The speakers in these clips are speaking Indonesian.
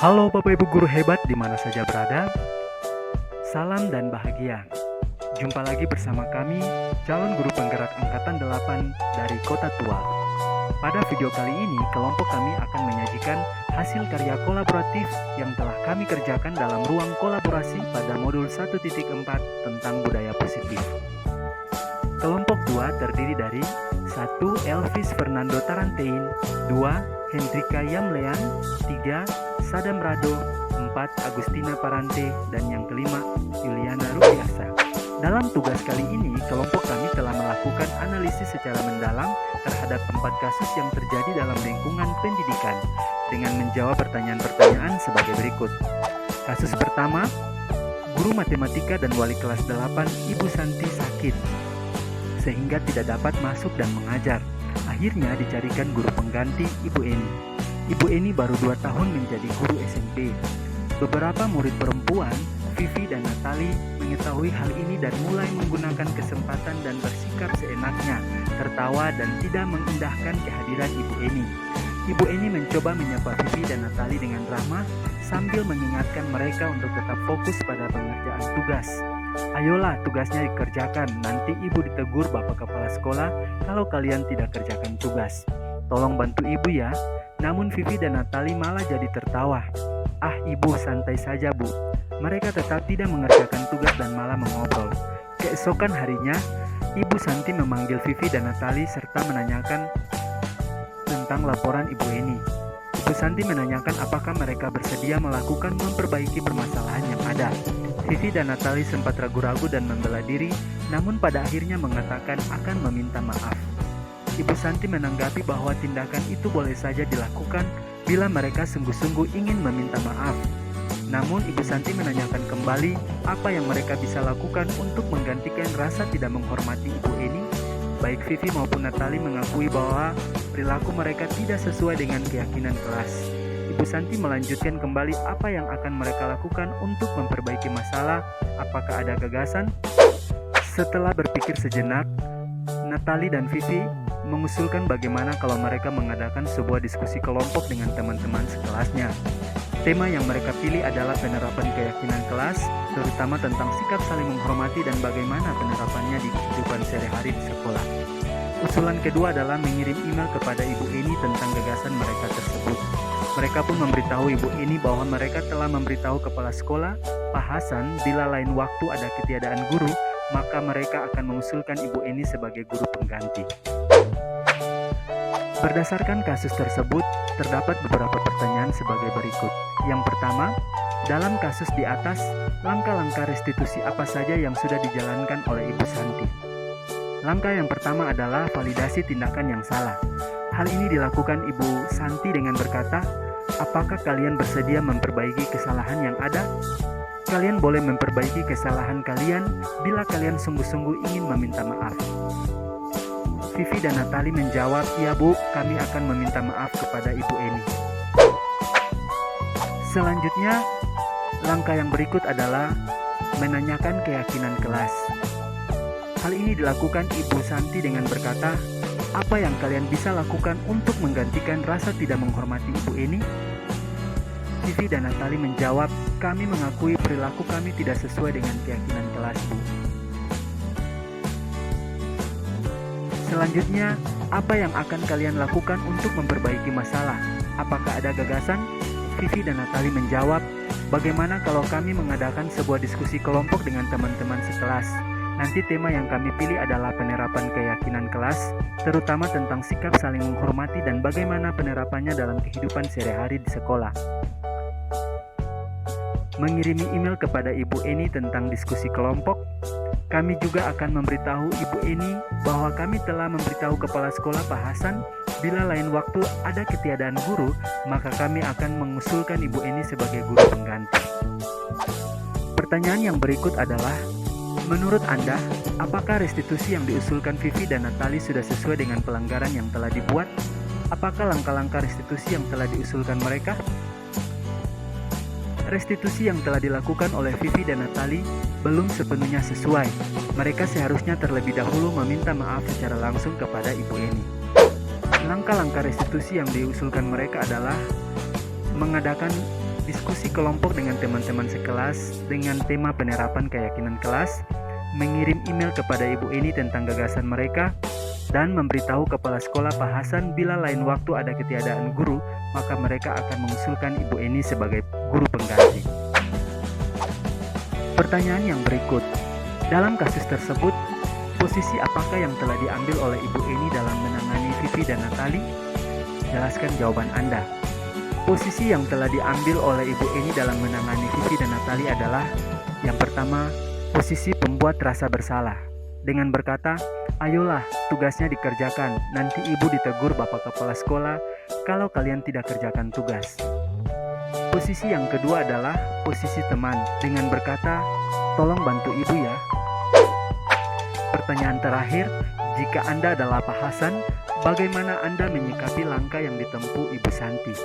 Halo Bapak Ibu guru hebat di mana saja berada. Salam dan bahagia. Jumpa lagi bersama kami, calon guru penggerak angkatan 8 dari Kota Tua. Pada video kali ini, kelompok kami akan menyajikan hasil karya kolaboratif yang telah kami kerjakan dalam ruang kolaborasi pada modul 1.4 tentang budaya positif. Kelompok 2 terdiri dari 1. Elvis Fernando Tarantein, 2. Hendrika Yamlean, 3. Sadam Rado, 4. Agustina Parante, dan yang kelima Yuliana Rupiasa. Dalam tugas kali ini, kelompok kami telah melakukan analisis secara mendalam terhadap 4 kasus yang terjadi dalam lingkungan pendidikan dengan menjawab pertanyaan-pertanyaan sebagai berikut. Kasus pertama, guru matematika dan wali kelas 8 Ibu Santi sakit sehingga tidak dapat masuk dan mengajar. Akhirnya dicarikan guru pengganti Ibu Eni. Ibu Eni baru 2 tahun menjadi guru SMP. Beberapa murid perempuan, Vivi dan Natali, mengetahui hal ini dan mulai menggunakan kesempatan dan bersikap seenaknya, tertawa dan tidak mengindahkan kehadiran Ibu Eni. Ibu Eni mencoba menyapa Vivi dan Natali dengan ramah sambil mengingatkan mereka untuk tetap fokus pada pengerjaan tugas. Ayolah, tugasnya dikerjakan, nanti ibu ditegur bapak kepala sekolah kalau kalian tidak kerjakan tugas. Tolong bantu ibu ya. Namun Vivi dan Natali malah jadi tertawa. Ah ibu, santai saja bu. Mereka tetap tidak mengerjakan tugas dan malah mengobrol. Keesokan harinya, Ibu Santi memanggil Vivi dan Natali serta menanyakan tentang laporan Ibu Eni. Ibu Santi menanyakan apakah mereka bersedia melakukan memperbaiki permasalahan yang ada. Vivi dan Natali sempat ragu-ragu dan membela diri, namun pada akhirnya mengatakan akan meminta maaf. Ibu Santi menanggapi bahwa tindakan itu boleh saja dilakukan bila mereka sungguh-sungguh ingin meminta maaf. Namun Ibu Santi menanyakan kembali apa yang mereka bisa lakukan untuk menggantikan rasa tidak menghormati Ibu Eni. Baik Vivi maupun Natali mengakui bahwa perilaku mereka tidak sesuai dengan keyakinan kelas. Ibu Santi melanjutkan kembali apa yang akan mereka lakukan untuk memperbaiki masalah. Apakah ada gagasan? Setelah berpikir sejenak, Natali dan Vivi mengusulkan bagaimana kalau mereka mengadakan sebuah diskusi kelompok dengan teman-teman sekelasnya. Tema yang mereka pilih adalah penerapan keyakinan kelas, terutama tentang sikap saling menghormati dan bagaimana penerapannya di kehidupan sehari-hari di sekolah. Usulan kedua adalah mengirim email kepada Ibu Eni tentang gagasan mereka tersebut. Mereka pun memberitahu Ibu Eni bahwa mereka telah memberitahu kepala sekolah, Pak Hasan, bila lain waktu ada ketiadaan guru, maka mereka akan mengusulkan Ibu Eni sebagai guru pengganti. Berdasarkan kasus tersebut, terdapat beberapa pertanyaan sebagai berikut. Yang pertama, dalam kasus di atas, langkah-langkah restitusi apa saja yang sudah dijalankan oleh Ibu Santi? Langkah yang pertama adalah validasi tindakan yang salah. Hal ini dilakukan Ibu Santi dengan berkata, apakah kalian bersedia memperbaiki kesalahan yang ada? Kalian boleh memperbaiki kesalahan kalian bila kalian sungguh-sungguh ingin meminta maaf. Vivi dan Natali menjawab, ya bu, kami akan meminta maaf kepada Ibu Eni. Selanjutnya, langkah yang berikut adalah menanyakan keyakinan kelas. Hal ini dilakukan Ibu Santi dengan berkata, apa yang kalian bisa lakukan untuk menggantikan rasa tidak menghormati Ibu Eni? Vivi dan Natali menjawab, kami mengakui perilaku kami tidak sesuai dengan keyakinan kelas bu. Selanjutnya, apa yang akan kalian lakukan untuk memperbaiki masalah? Apakah ada gagasan? Vivi dan Natali menjawab, bagaimana kalau kami mengadakan sebuah diskusi kelompok dengan teman-teman sekelas? Nanti tema yang kami pilih adalah penerapan keyakinan kelas, terutama tentang sikap saling menghormati dan bagaimana penerapannya dalam kehidupan sehari-hari di sekolah. Mengirimi email kepada Ibu Eni tentang diskusi kelompok. Kami juga akan memberitahu Ibu Eni bahwa kami telah memberitahu kepala sekolah Pak Hasan bila lain waktu ada ketiadaan guru, maka kami akan mengusulkan Ibu Eni sebagai guru pengganti. Pertanyaan yang berikut adalah, menurut Anda, apakah restitusi yang diusulkan Vivi dan Natali sudah sesuai dengan pelanggaran yang telah dibuat? Apakah langkah-langkah restitusi yang telah diusulkan mereka? Restitusi yang telah dilakukan oleh Vivi dan Natali belum sepenuhnya sesuai. Mereka seharusnya terlebih dahulu meminta maaf secara langsung kepada Ibu Eni. Langkah-langkah restitusi yang diusulkan mereka adalah mengadakan diskusi kelompok dengan teman-teman sekelas dengan tema penerapan keyakinan kelas, mengirim email kepada Ibu Eni tentang gagasan mereka, dan memberitahu kepala sekolah Pak Hasan bila lain waktu ada ketiadaan guru, maka mereka akan mengusulkan Ibu Eni sebagai guru pengganti. Pertanyaan yang berikut, dalam kasus tersebut, posisi apakah yang telah diambil oleh Ibu Eni dalam menangani Vivi dan Natali? Jelaskan jawaban Anda. Posisi yang telah diambil oleh Ibu Eni dalam menangani Vivi dan Natali adalah yang pertama, posisi pembuat rasa bersalah. Dengan berkata, ayolah tugasnya dikerjakan, nanti ibu ditegur Bapak Kepala Sekolah kalau kalian tidak kerjakan tugas. Posisi yang kedua adalah posisi teman, dengan berkata, tolong bantu ibu ya. Pertanyaan terakhir, jika Anda adalah Pak Hasan, bagaimana Anda menyikapi langkah yang ditempuh Ibu Santi?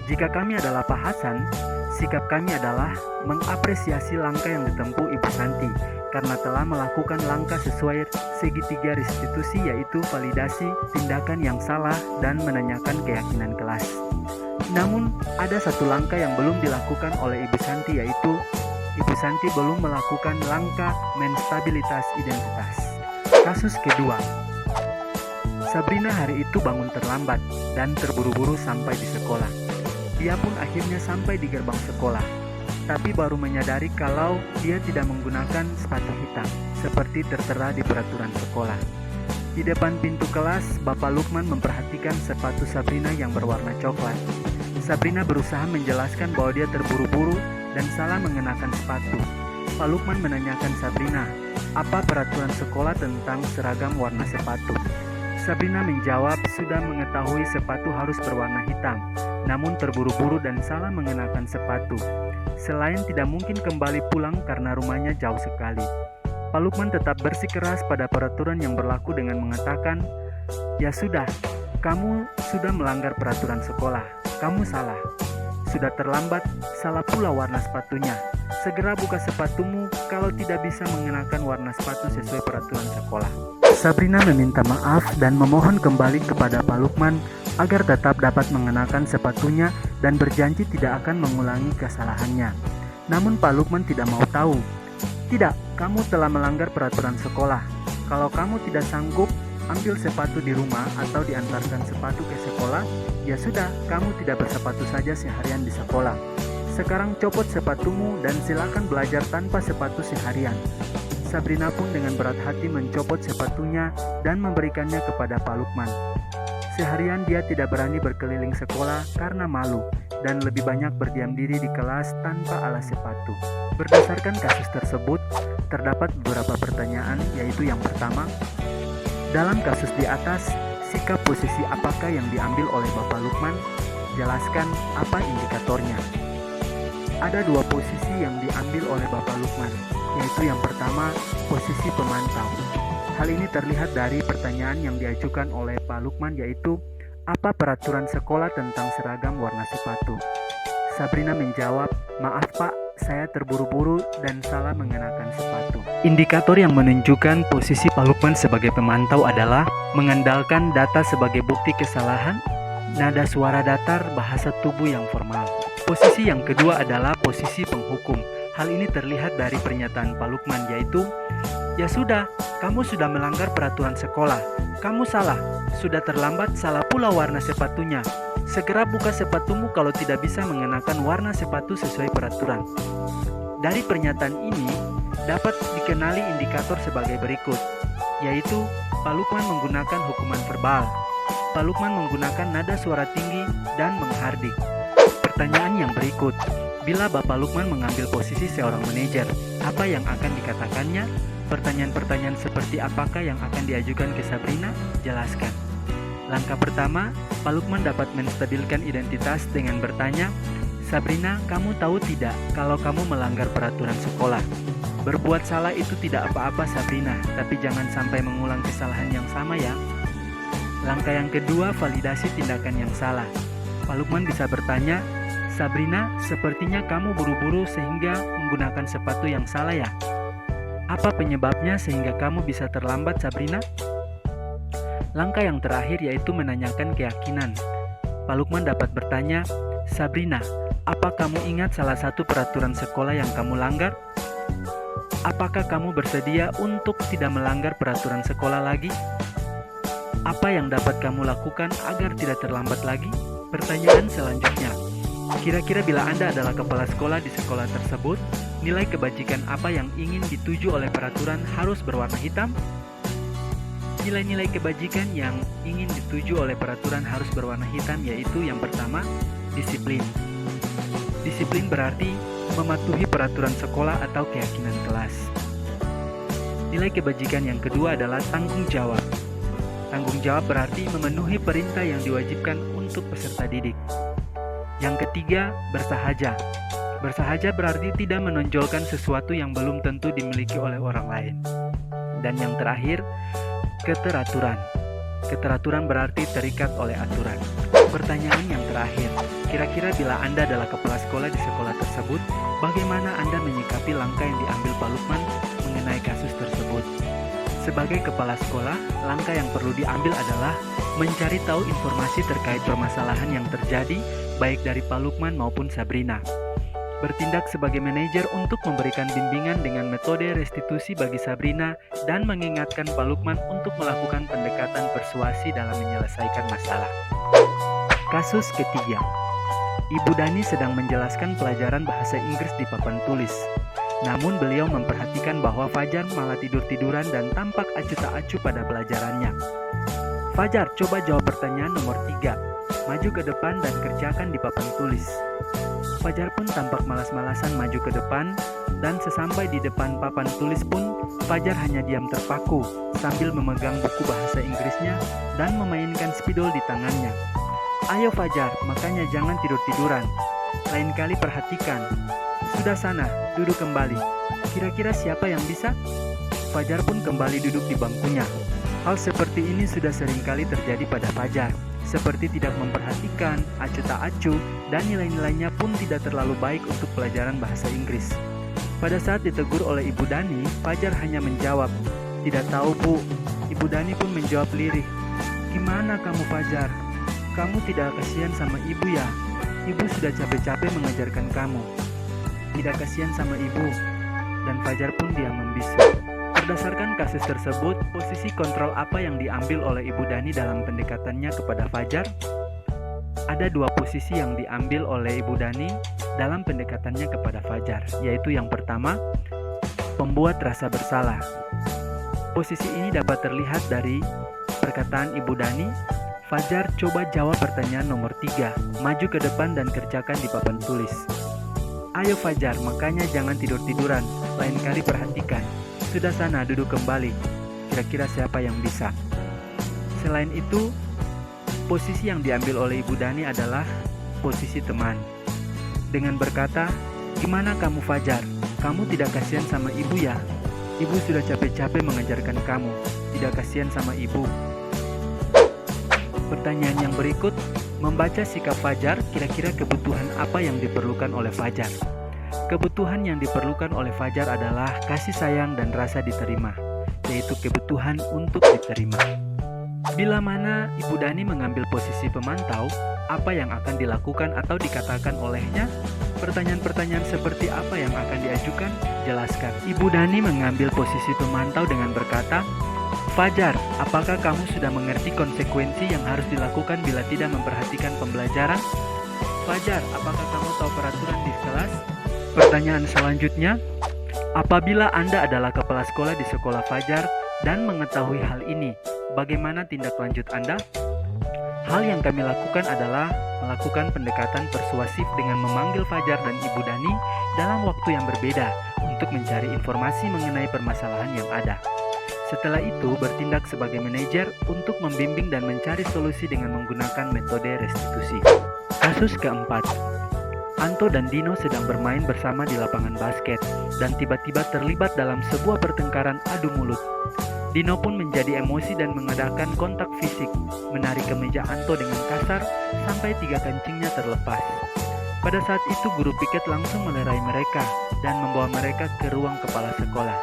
Jika kami adalah Pak Hasan, sikap kami adalah mengapresiasi langkah yang ditempuh Ibu Santi karena telah melakukan langkah sesuai segitiga restitusi, yaitu validasi tindakan yang salah dan menanyakan keyakinan kelas. Namun, ada satu langkah yang belum dilakukan oleh Ibu Santi, yaitu Ibu Santi belum melakukan langkah menstabilitas identitas. Kasus kedua, Sabrina hari itu bangun terlambat dan terburu-buru sampai di sekolah. Dia pun akhirnya sampai di gerbang sekolah, tapi baru menyadari kalau dia tidak menggunakan sepatu hitam, seperti tertera di peraturan sekolah. Di depan pintu kelas, Bapak Lukman memperhatikan sepatu Sabrina yang berwarna coklat. Sabrina berusaha menjelaskan bahwa dia terburu-buru dan salah mengenakan sepatu. Pak Lukman menanyakan Sabrina, apa peraturan sekolah tentang seragam warna sepatu? Sabrina menjawab sudah mengetahui sepatu harus berwarna hitam, namun terburu-buru dan salah mengenakan sepatu. Selain tidak mungkin kembali pulang karena rumahnya jauh sekali. Pak Lukman tetap bersikeras pada peraturan yang berlaku dengan mengatakan, ya sudah, kamu sudah melanggar peraturan sekolah, kamu salah. Sudah terlambat, salah pula warna sepatunya. Segera buka sepatumu kalau tidak bisa mengenakan warna sepatu sesuai peraturan sekolah. Sabrina meminta maaf dan memohon kembali kepada Pak Lukman agar tetap dapat mengenakan sepatunya dan berjanji tidak akan mengulangi kesalahannya. Namun Pak Lukman tidak mau tahu. Tidak, kamu telah melanggar peraturan sekolah. Kalau kamu tidak sanggup ambil sepatu di rumah atau diantarkan sepatu ke sekolah, ya sudah, kamu tidak bersepatu saja seharian di sekolah. Sekarang copot sepatumu dan silakan belajar tanpa sepatu seharian. Sabrina pun dengan berat hati mencopot sepatunya dan memberikannya kepada Pak Lukman. Seharian dia tidak berani berkeliling sekolah karena malu dan lebih banyak berdiam diri di kelas tanpa alas sepatu. Berdasarkan kasus tersebut, terdapat beberapa pertanyaan, yaitu yang pertama, dalam kasus di atas, sikap posisi apakah yang diambil oleh Bapak Lukman? Jelaskan apa indikatornya. Ada dua posisi yang diambil oleh Bapak Lukman, yaitu yang pertama, posisi pemantau. Hal ini terlihat dari pertanyaan yang diajukan oleh Pak Lukman, yaitu apa peraturan sekolah tentang seragam warna sepatu? Sabrina menjawab, maaf Pak, saya terburu-buru dan salah mengenakan sepatu. Indikator yang menunjukkan posisi Pak Lukman sebagai pemantau adalah mengandalkan data sebagai bukti kesalahan, nada suara datar, bahasa tubuh yang formal. Posisi yang kedua adalah posisi penghukum. Hal ini terlihat dari pernyataan Pak Lukman, yaitu, ya sudah, kamu sudah melanggar peraturan sekolah. Kamu salah, sudah terlambat, salah pula warna sepatunya. Segera buka sepatumu kalau tidak bisa mengenakan warna sepatu sesuai peraturan. Dari pernyataan ini, dapat dikenali indikator sebagai berikut, yaitu Pak Lukman menggunakan hukuman verbal. Pak Lukman menggunakan nada suara tinggi dan menghardik. Pertanyaan yang berikut, bila Bapak Lukman mengambil posisi seorang manajer, apa yang akan dikatakannya? Pertanyaan-pertanyaan seperti apakah yang akan diajukan ke Sabrina? Jelaskan. Langkah pertama, Pak Lukman dapat menstabilkan identitas dengan bertanya, Sabrina, kamu tahu tidak kalau kamu melanggar peraturan sekolah? Berbuat salah itu tidak apa-apa Sabrina, tapi jangan sampai mengulang kesalahan yang sama ya. Langkah yang kedua, validasi tindakan yang salah. Pak Lukman bisa bertanya, Sabrina, sepertinya kamu buru-buru sehingga menggunakan sepatu yang salah ya? Apa penyebabnya sehingga kamu bisa terlambat Sabrina? Langkah yang terakhir yaitu menanyakan keyakinan. Pak Lukman dapat bertanya, Sabrina, apa kamu ingat salah satu peraturan sekolah yang kamu langgar? Apakah kamu bersedia untuk tidak melanggar peraturan sekolah lagi? Apa yang dapat kamu lakukan agar tidak terlambat lagi? Pertanyaan selanjutnya, kira-kira bila Anda adalah kepala sekolah di sekolah tersebut, nilai kebajikan apa yang ingin dituju oleh peraturan harus berwarna hitam? Nilai-nilai kebajikan yang ingin dituju oleh peraturan harus berwarna hitam yaitu yang pertama, disiplin. Disiplin berarti mematuhi peraturan sekolah atau keyakinan kelas. Nilai kebajikan yang kedua adalah tanggung jawab. Tanggung jawab berarti memenuhi perintah yang diwajibkan untuk peserta didik. Yang ketiga, bersahaja. Bersahaja berarti tidak menonjolkan sesuatu yang belum tentu dimiliki oleh orang lain. Dan yang terakhir, keteraturan. Keteraturan berarti terikat oleh aturan. Pertanyaan yang terakhir, kira-kira bila Anda adalah kepala sekolah di sekolah tersebut, bagaimana Anda menyikapi langkah yang diambil Pak Lukman mengenai kasus tersebut? Sebagai kepala sekolah, langkah yang perlu diambil adalah mencari tahu informasi terkait permasalahan yang terjadi, baik dari Pak Lukman maupun Sabrina. Bertindak sebagai manajer untuk memberikan bimbingan dengan metode restitusi bagi Sabrina dan mengingatkan Pak Lukman untuk melakukan pendekatan persuasi dalam menyelesaikan masalah. Kasus ketiga, Ibu Dani sedang menjelaskan pelajaran bahasa Inggris di papan tulis. Namun beliau memperhatikan bahwa Fajar malah tidur-tiduran dan tampak acuh tak acuh pada pelajarannya. Fajar, coba jawab pertanyaan nomor 3. Maju ke depan dan kerjakan di papan tulis. Fajar pun tampak malas-malasan maju ke depan, dan sesampai di depan papan tulis pun, Fajar hanya diam terpaku sambil memegang buku bahasa Inggrisnya dan memainkan spidol di tangannya. Ayo Fajar, makanya jangan tidur-tiduran. Lain kali perhatikan. Sudah sana, duduk kembali. Kira-kira siapa yang bisa? Fajar pun kembali duduk di bangkunya. Hal seperti ini sudah seringkali terjadi pada Fajar. Seperti tidak memperhatikan, acuh tak acuh, dan nilai-nilainya pun tidak terlalu baik untuk pelajaran bahasa Inggris. Pada saat ditegur oleh Ibu Dani, Fajar hanya menjawab, "Tidak tahu Bu." Ibu Dani pun menjawab lirih, "Gimana kamu Fajar? Kamu tidak kasihan sama ibu ya? Ibu sudah capek-capek mengajarkan kamu." "Tidak kasihan sama ibu." Dan Fajar pun diam membisu. Berdasarkan kasus tersebut, posisi kontrol apa yang diambil oleh Ibu Dani dalam pendekatannya kepada Fajar? Ada 2 posisi yang diambil oleh Ibu Dani dalam pendekatannya kepada Fajar, yaitu yang pertama, pembuat rasa bersalah. Posisi ini dapat terlihat dari perkataan Ibu Dani, "Fajar, coba jawab pertanyaan nomor 3, maju ke depan dan kerjakan di papan tulis." "Ayo Fajar, makanya jangan tidur-tiduran, lain kali perhatikan. Sudah sana, duduk kembali. Kira-kira siapa yang bisa?" Selain itu, posisi yang diambil oleh Ibu Dani adalah posisi teman. Dengan berkata, "Gimana kamu Fajar? Kamu tidak kasihan sama ibu ya? Ibu sudah capek-capek mengajarkan kamu. Tidak kasihan sama ibu." Pertanyaan yang berikut, membaca sikap Fajar, kira-kira kebutuhan apa yang diperlukan oleh Fajar? Kebutuhan yang diperlukan oleh Fajar adalah kasih sayang dan rasa diterima, yaitu kebutuhan untuk diterima. Bila mana Ibu Dani mengambil posisi pemantau, apa yang akan dilakukan atau dikatakan olehnya? Pertanyaan-pertanyaan seperti apa yang akan diajukan? Jelaskan. Ibu Dani mengambil posisi pemantau dengan berkata, "Fajar, apakah kamu sudah mengerti konsekuensi yang harus dilakukan bila tidak memperhatikan pembelajaran? Fajar, apakah kamu tahu peraturan di kelas?" Pertanyaan selanjutnya, apabila Anda adalah kepala sekolah di sekolah Fajar dan mengetahui hal ini, bagaimana tindak lanjut Anda? Hal yang kami lakukan adalah melakukan pendekatan persuasif dengan memanggil Fajar dan Ibu Dani dalam waktu yang berbeda untuk mencari informasi mengenai permasalahan yang ada. Setelah itu, bertindak sebagai manajer untuk membimbing dan mencari solusi dengan menggunakan metode restitusi. Kasus keempat, Anto dan Dino sedang bermain bersama di lapangan basket dan tiba-tiba terlibat dalam sebuah pertengkaran adu mulut. Dino pun menjadi emosi dan mengadakan kontak fisik, menarik kemeja Anto dengan kasar sampai 3 kancingnya terlepas. Pada saat itu guru piket langsung melerai mereka dan membawa mereka ke ruang kepala sekolah.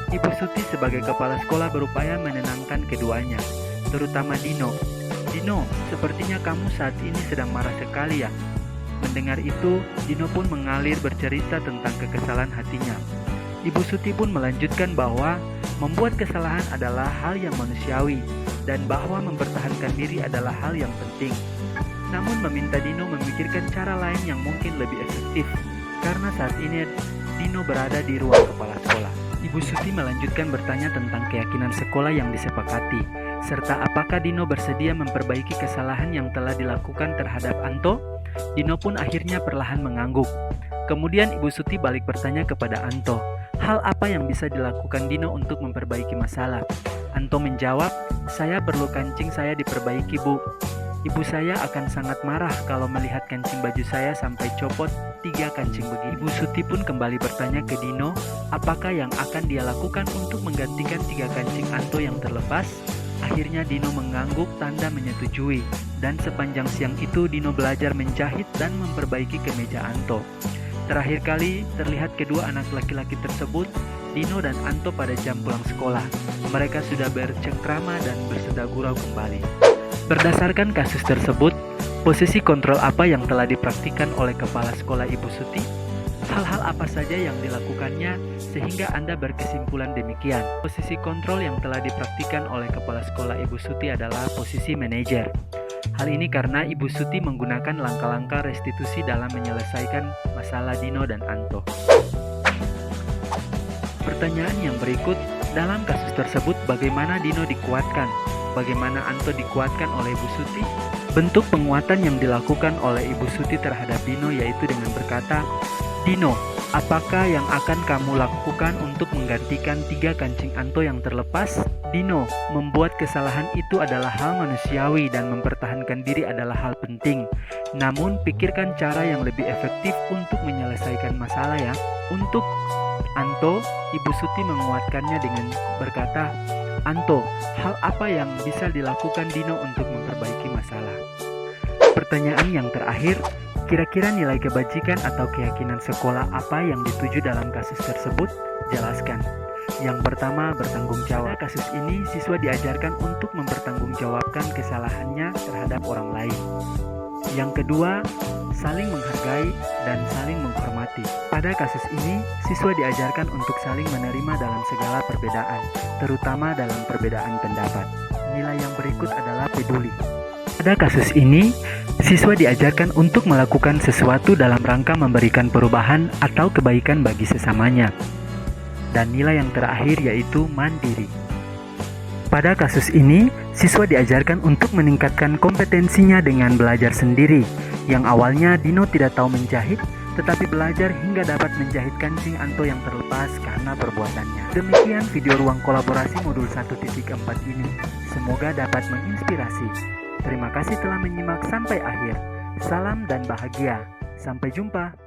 Ibu Suti sebagai kepala sekolah berupaya menenangkan keduanya, terutama Dino. "Dino, sepertinya kamu saat ini sedang marah sekali ya?" Mendengar itu, Dino pun mengalir bercerita tentang kekesalan hatinya. Ibu Suti pun melanjutkan bahwa membuat kesalahan adalah hal yang manusiawi dan bahwa mempertahankan diri adalah hal yang penting. Namun meminta Dino memikirkan cara lain yang mungkin lebih efektif karena saat ini Dino berada di ruang kepala sekolah. Ibu Suti melanjutkan bertanya tentang keyakinan sekolah yang disepakati, serta apakah Dino bersedia memperbaiki kesalahan yang telah dilakukan terhadap Anto. Dino pun akhirnya perlahan mengangguk. Kemudian Ibu Suti balik bertanya kepada Anto, hal apa yang bisa dilakukan Dino untuk memperbaiki masalah? Anto menjawab, saya perlu kancing saya diperbaiki, Bu. Ibu saya akan sangat marah kalau melihat kancing baju saya sampai copot 3 kancing begini. Ibu Suti pun kembali bertanya ke Dino, apakah yang akan dia lakukan untuk menggantikan 3 kancing Anto yang terlepas? Akhirnya Dino mengangguk tanda menyetujui, dan sepanjang siang itu Dino belajar menjahit dan memperbaiki kemeja Anto. Terakhir kali terlihat kedua anak laki-laki tersebut, Dino dan Anto pada jam pulang sekolah. Mereka sudah bercengkrama dan bersenda gurau kembali. Berdasarkan kasus tersebut, posisi kontrol apa yang telah dipraktikkan oleh kepala sekolah Ibu Suti? Hal-hal apa saja yang dilakukannya sehingga Anda berkesimpulan demikian? Posisi kontrol yang telah dipraktikkan oleh kepala sekolah Ibu Suti adalah posisi manajer. Hal ini karena Ibu Suti menggunakan langkah-langkah restitusi dalam menyelesaikan masalah Dino dan Anto. Pertanyaan yang berikut, dalam kasus tersebut bagaimana Dino dikuatkan? Bagaimana Anto dikuatkan oleh Ibu Suti? Bentuk penguatan yang dilakukan oleh Ibu Suti terhadap Dino yaitu dengan berkata, Dino, apakah yang akan kamu lakukan untuk menggantikan 3 kancing Anto yang terlepas? Dino, membuat kesalahan itu adalah hal manusiawi dan mempertahankan diri adalah hal penting. Namun, pikirkan cara yang lebih efektif untuk menyelesaikan masalah ya. Untuk Anto, Ibu Suti menguatkannya dengan berkata, Anto, hal apa yang bisa dilakukan Dino untuk memperbaiki masalah? Pertanyaan yang terakhir, kira-kira nilai kebajikan atau keyakinan sekolah apa yang dituju dalam kasus tersebut? Jelaskan. Yang pertama, bertanggung jawab. Pada kasus ini, siswa diajarkan untuk mempertanggungjawabkan kesalahannya terhadap orang lain. Yang kedua, saling menghargai dan saling menghormati. Pada kasus ini, siswa diajarkan untuk saling menerima dalam segala perbedaan, terutama dalam perbedaan pendapat. Nilai yang berikut adalah peduli. Pada kasus ini, siswa diajarkan untuk melakukan sesuatu dalam rangka memberikan perubahan atau kebaikan bagi sesamanya. Dan nilai yang terakhir yaitu mandiri. Pada kasus ini, siswa diajarkan untuk meningkatkan kompetensinya dengan belajar sendiri. Yang awalnya Dino tidak tahu menjahit, tetapi belajar hingga dapat menjahit kancing Anto yang terlepas karena perbuatannya. Demikian video ruang kolaborasi modul 1.4 ini. Semoga dapat menginspirasi. Terima kasih telah menyimak sampai akhir. Salam dan bahagia. Sampai jumpa.